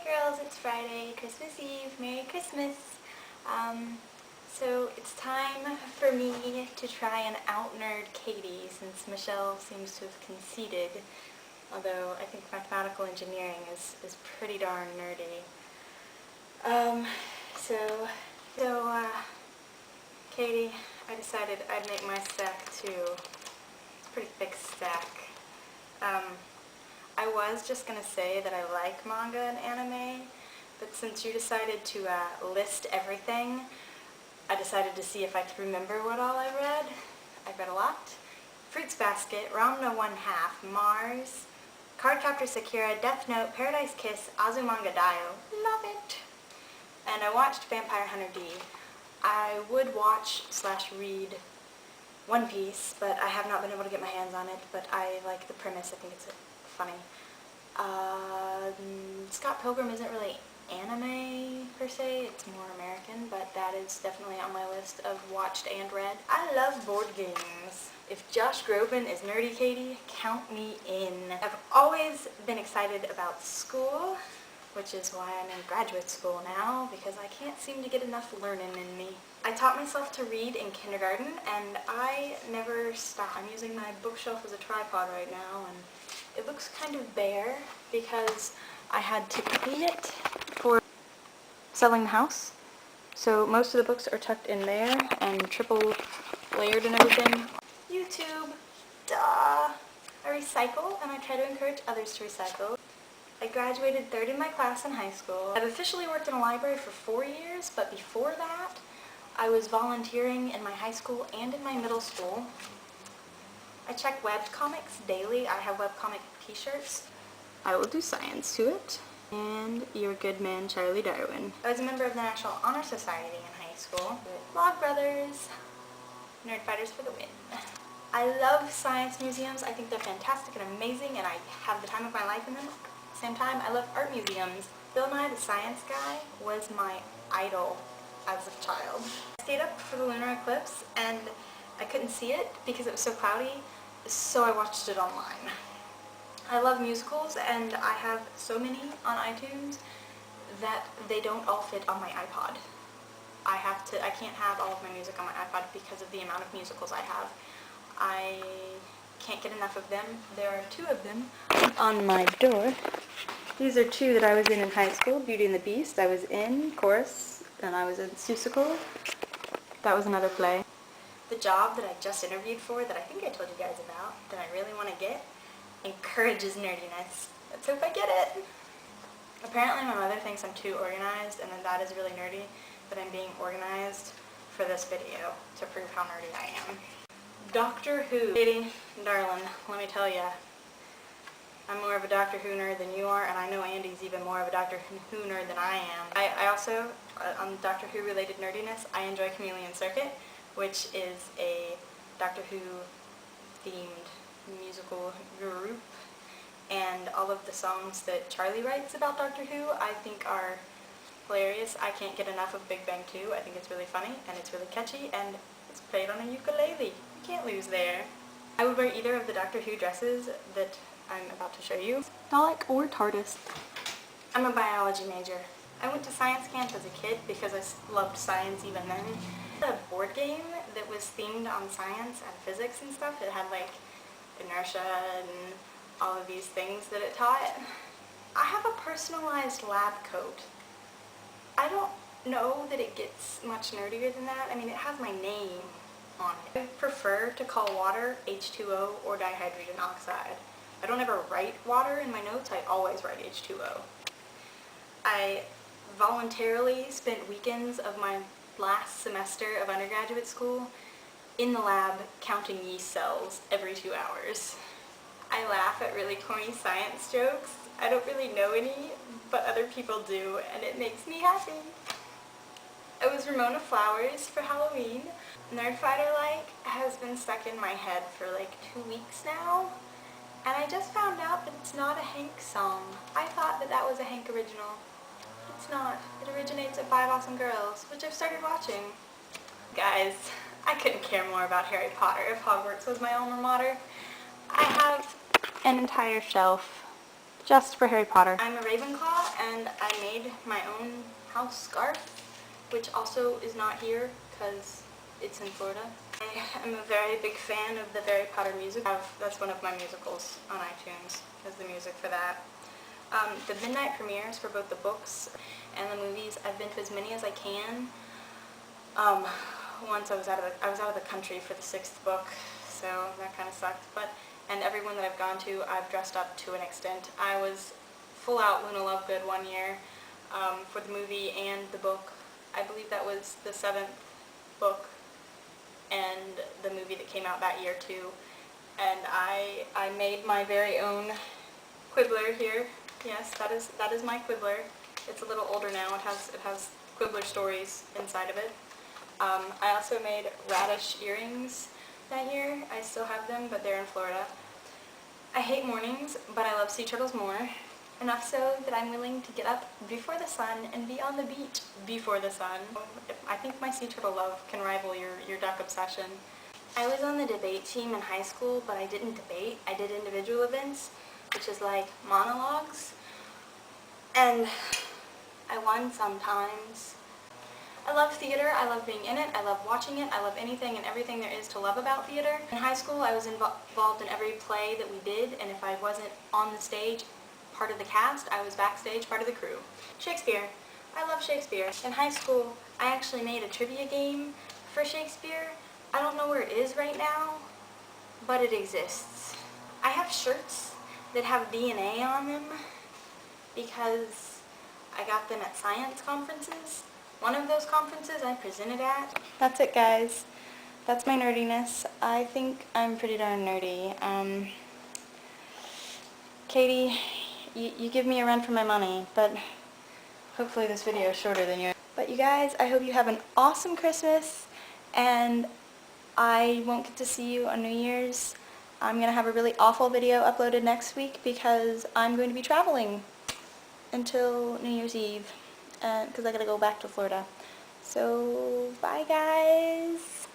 girls, it's Friday, Christmas Eve, Merry Christmas. So it's time for me to try and out-nerd Katie since Michelle seems to have conceded, although I think mathematical engineering is pretty darn nerdy. Katie, I decided I'd make my stack too. It's a pretty thick stack. I was just going to say that I like manga and anime, but since you decided to list everything, I decided to see if I could remember what all I read. I read a lot. Fruits Basket, Ramna 1/2, Mars, Cardcaptor Sakura, Death Note, Paradise Kiss, Azumanga Daioh. Love it! And I watched Vampire Hunter D. I would watch/read One Piece, but I have not been able to get my hands on it, but I like the premise. I think it's funny. Scott Pilgrim isn't really anime per se, it's more American, but that is definitely on my list of watched and read. I love board games. If Josh Groban is nerdy Katie, count me in. I've always been excited about school, which is why I'm in graduate school now, because I can't seem to get enough learning in me. I taught myself to read in kindergarten, and I never stopped. I'm using my bookshelf as a tripod right now, and it looks kind of bare because I had to clean it for selling the house. So most of the books are tucked in there and triple layered and everything. YouTube, duh! I recycle, and I try to encourage others to recycle. I graduated third in my class in high school. I've officially worked in a library for 4 years, but before that, I was volunteering in my high school and in my middle school. I check webcomics daily. I have webcomic t-shirts. I will do science to it. And your good man, Charlie Darwin. I was a member of the National Honor Society in high school. Vlog Brothers. Nerd Fighters for the win. I love science museums. I think they're fantastic and amazing, and I have the time of my life in them. At the same time, I love art museums. Bill Nye the Science Guy was my idol as a child. I stayed up for the lunar eclipse, and I couldn't see it because it was so cloudy, so I watched it online. I love musicals, and I have so many on iTunes that they don't all fit on my iPod. I can't have all of my music on my iPod because of the amount of musicals I have. I can't get enough of them. There are 2 of them on my door. These are 2 that I was in high school. Beauty and the Beast, I was in chorus, and I was in Seussical. That was another play. The job that I just interviewed for, that I think I told you guys about, that I really want to get, encourages nerdiness. Let's hope I get it. Apparently my mother thinks I'm too organized, and then that is really nerdy, but I'm being organized for this video to prove how nerdy I am. Doctor Who. Katie, darling, let me tell ya, I'm more of a Doctor Who nerd than you are, and I know Andy's even more of a Doctor Who nerd than I am. I also, on Doctor Who related nerdiness, I enjoy Chameleon Circuit, which is a Doctor Who themed musical group, and all of the songs that Charlie writes about Doctor Who I think are hilarious. I can't get enough of Big Bang 2. I think it's really funny, and it's really catchy, and it's played on a ukulele. You can't lose there. I would wear either of the Doctor Who dresses that I'm about to show you. Dalek or TARDIS. I'm a biology major. I went to science camp as a kid because I loved science even then. I had a board game that was themed on science and physics and stuff. It had like inertia and all of these things that it taught. I have a personalized lab coat. I don't know that it gets much nerdier than that. I mean, it has my name on it. I prefer to call water H2O or dihydrogen oxide. I don't ever write water in my notes, I always write H2O. I voluntarily spent weekends of my last semester of undergraduate school in the lab counting yeast cells every 2 hours. I laugh at really corny science jokes. I don't really know any, but other people do, and it makes me happy. I was Ramona Flowers for Halloween. Nerdfighter-like has been stuck in my head for like 2 weeks now, and I just found out that it's not a Hank song. I thought that that was a Hank original. It's not. It originates at 5 Awesome Girls, which I've started watching. Guys, I couldn't care more about Harry Potter if Hogwarts was my alma mater. I have an entire shelf just for Harry Potter. I'm a Ravenclaw, and I made my own house scarf, which also is not here because it's in Florida. I am a very big fan of the Harry Potter music. That's one of my musicals on iTunes, is the music for that. The midnight premieres for both the books and the movies, I've been to as many as I can. Once I was out of the country for the 6th book, so that kind of sucked. And every one that I've gone to, I've dressed up to an extent. I was full out Luna Lovegood one year for the movie and the book. I believe that was the 7th book and the movie that came out that year too. And I made my very own Quibbler here. Yes, that is my Quibbler. It's a little older now. It has Quibbler stories inside of it. I also made radish earrings that year. I still have them, but they're in Florida. I hate mornings, but I love sea turtles more. Enough so that I'm willing to get up before the sun and be on the beach before the sun. I think my sea turtle love can rival your duck obsession. I was on the debate team in high school, but I didn't debate. I did individual events, which is like monologues. And I won sometimes. I love theater, I love being in it, I love watching it, I love anything and everything there is to love about theater. In high school, I was involved in every play that we did, and if I wasn't on the stage, part of the cast, I was backstage, part of the crew. Shakespeare. I love Shakespeare. In high school, I actually made a trivia game for Shakespeare. I don't know where it is right now, but it exists. I have shirts that have DNA on them because I got them at science conferences. One of those conferences I presented at. That's it, guys. That's my nerdiness. I think I'm pretty darn nerdy. Katie, you give me a run for my money, but hopefully this video is shorter than yours. But you guys, I hope you have an awesome Christmas, and I won't get to see you on New Year's. I'm going to have a really awful video uploaded next week because I'm going to be traveling until New Year's Eve. Because I gotta go back to Florida. So, bye guys!